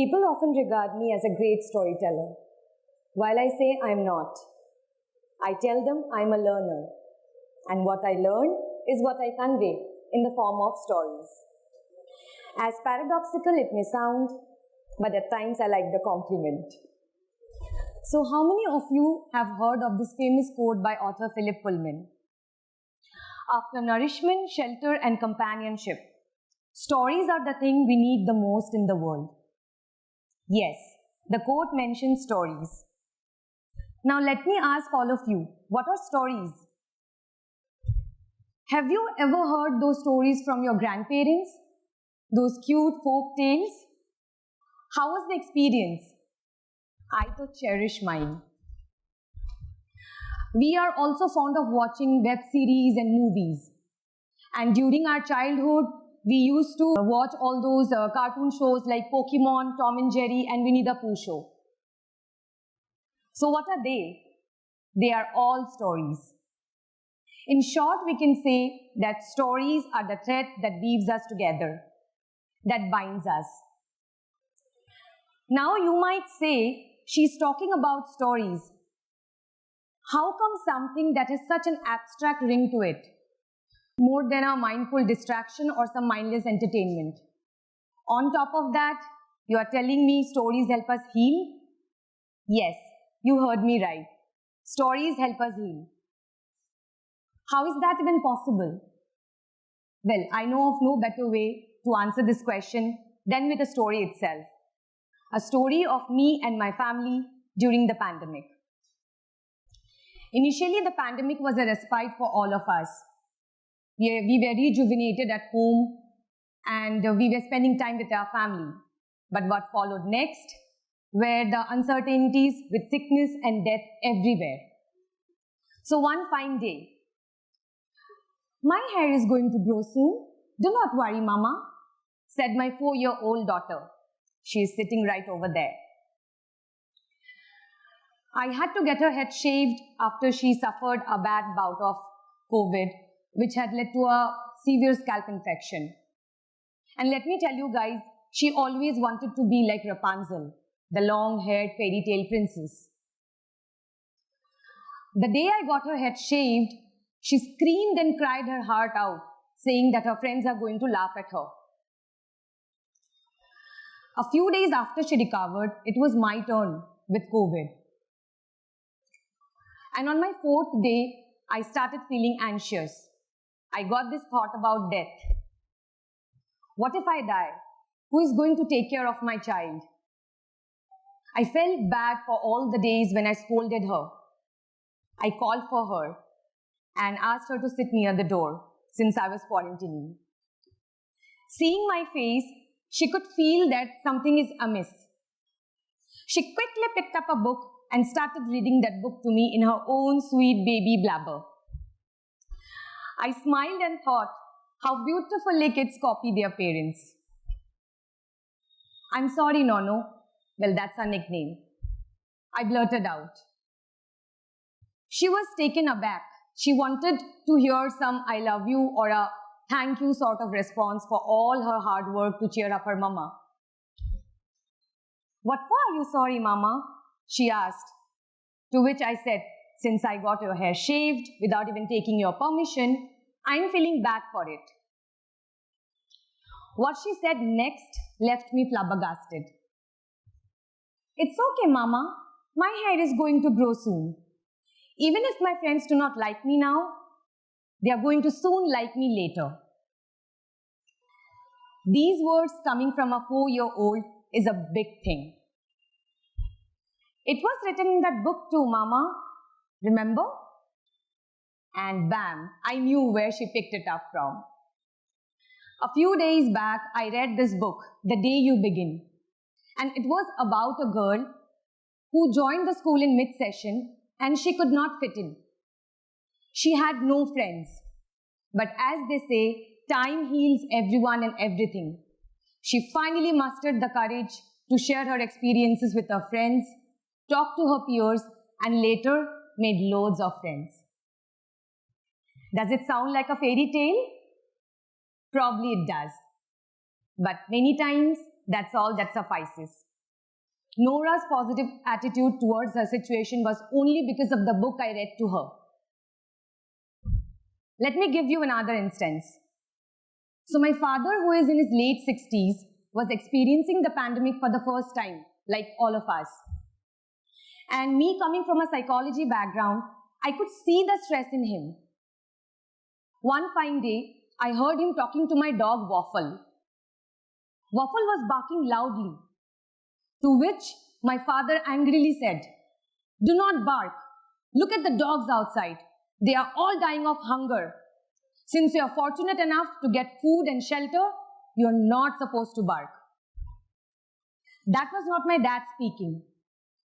People often regard me as a great storyteller. While I say I'm not, I tell them I'm a learner. And what I learn is what I convey in the form of stories. As paradoxical it may sound, but at times I like the compliment. So how many of you have heard of this famous quote by author Philip Pullman? After nourishment, shelter, and companionship, stories are the thing we need the most in the world. Yes, the quote mentions stories. Now let me ask all of you, what are stories? Have you ever heard those stories from your grandparents? Those cute folk tales? How was the experience? I too cherish mine. We are also fond of watching web series and movies. And during our childhood, we used to watch all those cartoon shows like Pokemon, Tom and Jerry, and Winnie the Pooh show. So what are they? They are all stories. In short, we can say that stories are the thread that weaves us together, that binds us. Now you might say, she's talking about stories. How come something that has such an abstract ring to it, more than a mindful distraction or some mindless entertainment? On top of that, you are telling me stories help us heal? Yes, you heard me right. Stories help us heal. How is that even possible? Well, I know of no better way to answer this question than with a story itself. A story of me and my family during the pandemic. Initially, the pandemic was a respite for all of us. We were rejuvenated at home and we were spending time with our family. But what followed next were the uncertainties with sickness and death everywhere. So one fine day, "My hair is going to grow soon. Do not worry, Mama," said my 4-year-old daughter. She is sitting right over there. I had to get her head shaved after she suffered a bad bout of COVID, which had led to a severe scalp infection. And let me tell you guys, she always wanted to be like Rapunzel, the long-haired fairy tale princess. The day I got her head shaved, she screamed and cried her heart out, saying that her friends are going to laugh at her. A few days after she recovered, it was my turn with COVID. And on my 4th day, I started feeling anxious. I got this thought about death. What if I die? Who is going to take care of my child? I felt bad for all the days when I scolded her. I called for her and asked her to sit near the door since I was quarantining. Seeing my face, she could feel that something is amiss. She quickly picked up a book and started reading that book to me in her own sweet baby blabber. I smiled and thought how beautifully kids copy their parents. "I'm sorry, Nono." Well, that's her nickname. I blurted out. She was taken aback. She wanted to hear some "I love you" or a "thank you" sort of response for all her hard work to cheer up her mama. "What for are you sorry, Mama?" she asked. To which I said, "Since I got your hair shaved without even taking your permission, I'm feeling bad for it." What she said next left me flabbergasted. "It's okay, Mama. My hair is going to grow soon. Even if my friends do not like me now, they are going to soon like me later." These words coming from a 4-year-old is a big thing. "It was written in that book too, Mama. Remember?" And bam, I knew where she picked it up from. A few days back, I read this book, The Day You Begin. And it was about a girl who joined the school in mid-session and she could not fit in. She had no friends. But as they say, time heals everyone and everything. She finally mustered the courage to share her experiences with her friends, talk to her peers, and later made loads of friends. Does it sound like a fairy tale? Probably it does. But many times, that's all that suffices. Nora's positive attitude towards her situation was only because of the book I read to her. Let me give you another instance. So my father, who is in his late 60s, was experiencing the pandemic for the first time, like all of us. And me coming from a psychology background, I could see the stress in him. One fine day, I heard him talking to my dog Waffle. Waffle was barking loudly, to which my father angrily said, "Do not bark. Look at the dogs outside. They are all dying of hunger. Since you are fortunate enough to get food and shelter, you are not supposed to bark." That was not my dad speaking.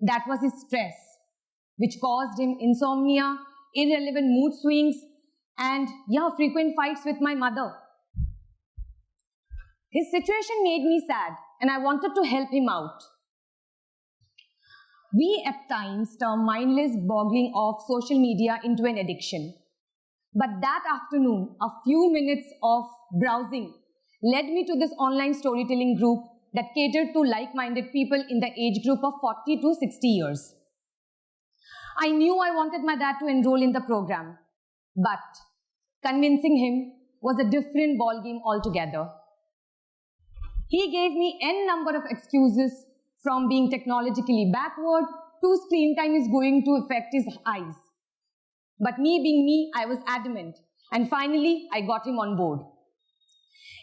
That was his stress, which caused him insomnia, irrelevant mood swings, and frequent fights with my mother. His situation made me sad, and I wanted to help him out. We at times term mindless boggling of social media into an addiction. But that afternoon, a few minutes of browsing led me to this online storytelling group that catered to like-minded people in the age group of 40 to 60 years. I knew I wanted my dad to enroll in the program, but convincing him was a different ballgame altogether. He gave me n number of excuses, from being technologically backward to screen time is going to affect his eyes. But me being me, I was adamant, and finally I got him on board.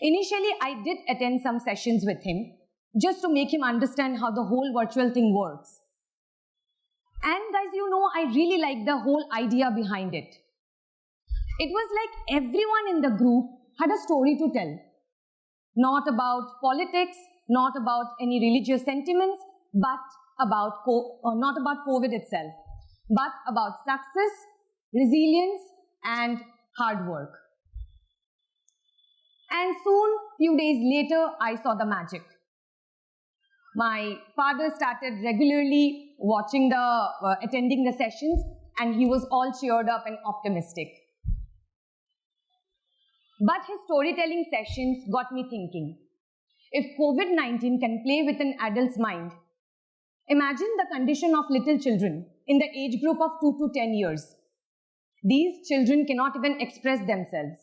Initially, I did attend some sessions with him just to make him understand how the whole virtual thing works. And guys, I really liked the whole idea behind it. It was like everyone in the group had a story to tell. Not about politics, not about any religious sentiments, but about not about COVID itself, but about success, resilience, and hard work. And soon, few days later, I saw the magic. My father started regularly attending the sessions, and he was all cheered up and optimistic. But his storytelling sessions got me thinking, if COVID-19 can play with an adult's mind, imagine the condition of little children in the age group of 2 to 10 years. These children cannot even express themselves.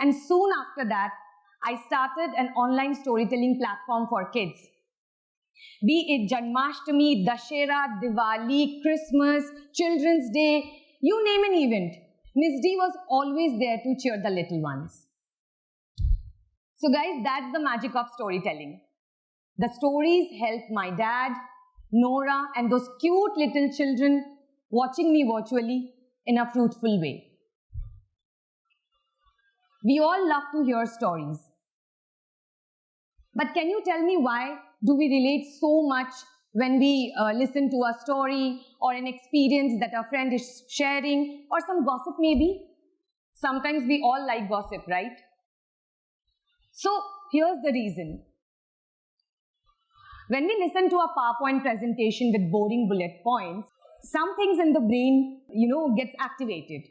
And soon after that, I started an online storytelling platform for kids. Be it Janmashtami, Dashera, Diwali, Christmas, Children's Day, you name an event, Miss D was always there to cheer the little ones. So guys, that's the magic of storytelling. The stories helped my dad, Nora, and those cute little children watching me virtually in a fruitful way. We all love to hear stories. But can you tell me why do we relate so much when we listen to a story or an experience that a friend is sharing, or some gossip maybe? Sometimes we all like gossip, right? So here's the reason. When we listen to a PowerPoint presentation with boring bullet points, some things in the brain, gets activated.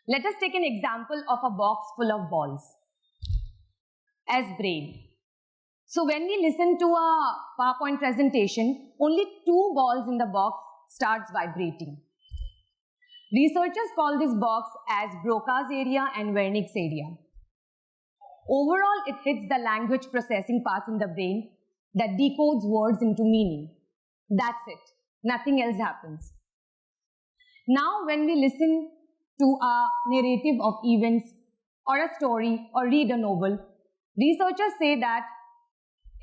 Let us take an example of a box full of balls as brain. So when we listen to a PowerPoint presentation, only 2 balls in the box starts vibrating. Researchers call this box as Broca's area and Wernicke's area. Overall, it hits the language processing parts in the brain that decodes words into meaning. That's it. Nothing else happens. Now, when we listen to a narrative of events or a story or read a novel, researchers say that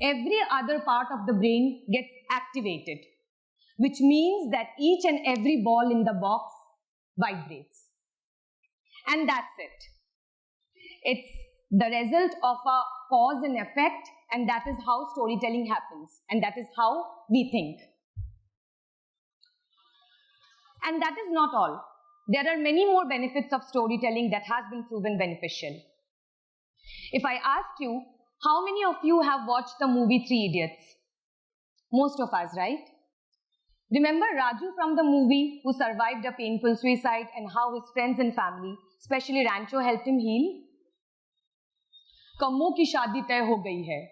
every other part of the brain gets activated, which means that each and every ball in the box vibrates. And that's it. It's the result of a cause and effect, and that is how storytelling happens, and that is how we think. And that is not all. There are many more benefits of storytelling that has been proven beneficial. If I ask you, how many of you have watched the movie 3 Idiots? Most of us, right? Remember Raju from the movie who survived a painful suicide and how his friends and family, especially Rancho, helped him heal? Kammo ki shaadi tay ho gayi hai.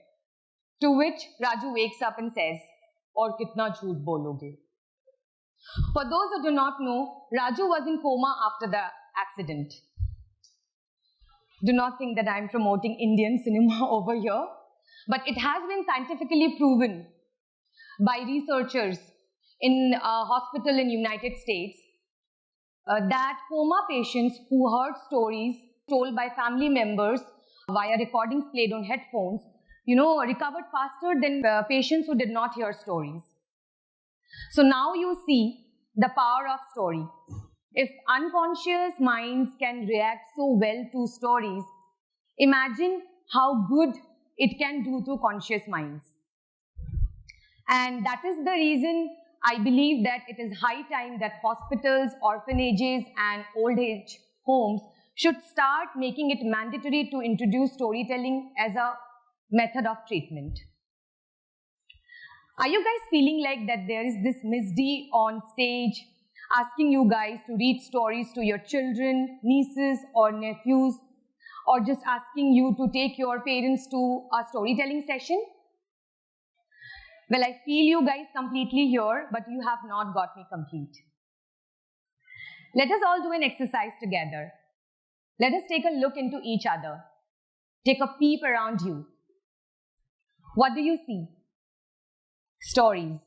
To which Raju wakes up and says, और कितना झूठ बोलोगे? For those who do not know, Raju was in coma after the accident. Do not think that I am promoting Indian cinema over here, but it has been scientifically proven by researchers in a hospital in United States that coma patients who heard stories told by family members via recordings played on headphones, recovered faster than patients who did not hear stories. So now you see the power of story. If unconscious minds can react so well to stories, imagine how good it can do to conscious minds. And that is the reason I believe that it is high time that hospitals, orphanages, and old age homes should start making it mandatory to introduce storytelling as a method of treatment. Are you guys feeling like that there is this Miss D on stage asking you guys to read stories to your children, nieces, or nephews, or just asking you to take your parents to a storytelling session? Well, I feel you guys completely here, but you have not got me complete. Let us all do an exercise together. Let us take a look into each other. Take a peep around you. What do you see? Stories.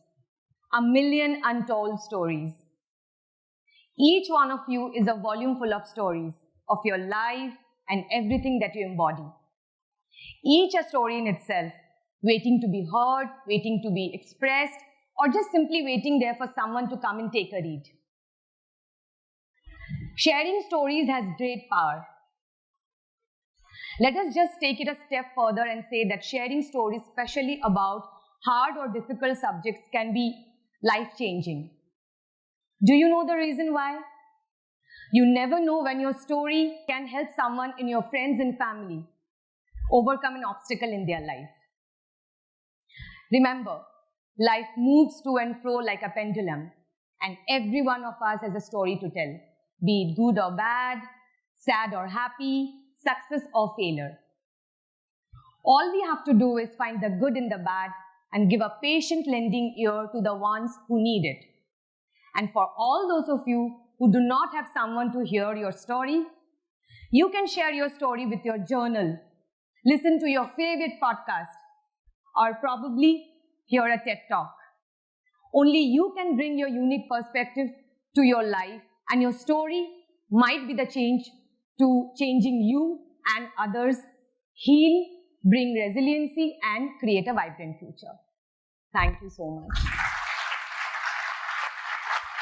A million untold stories. Each one of you is a volume full of stories of your life and everything that you embody. Each a story in itself, waiting to be heard, waiting to be expressed, or just simply waiting there for someone to come and take a read. Sharing stories has great power. Let us just take it a step further and say that sharing stories, especially about hard or difficult subjects, can be life-changing. Do you know the reason why? You never know when your story can help someone in your friends and family overcome an obstacle in their life. Remember, life moves to and fro like a pendulum, and every one of us has a story to tell, be it good or bad, sad or happy, success or failure. All we have to do is find the good in the bad and give a patient lending ear to the ones who need it. And for all those of you who do not have someone to hear your story, you can share your story with your journal, listen to your favorite podcast, or probably hear a TED Talk. Only you can bring your unique perspective to your life, and your story might be the change to changing you and others, heal, bring resiliency, and create a vibrant future. Thank you so much.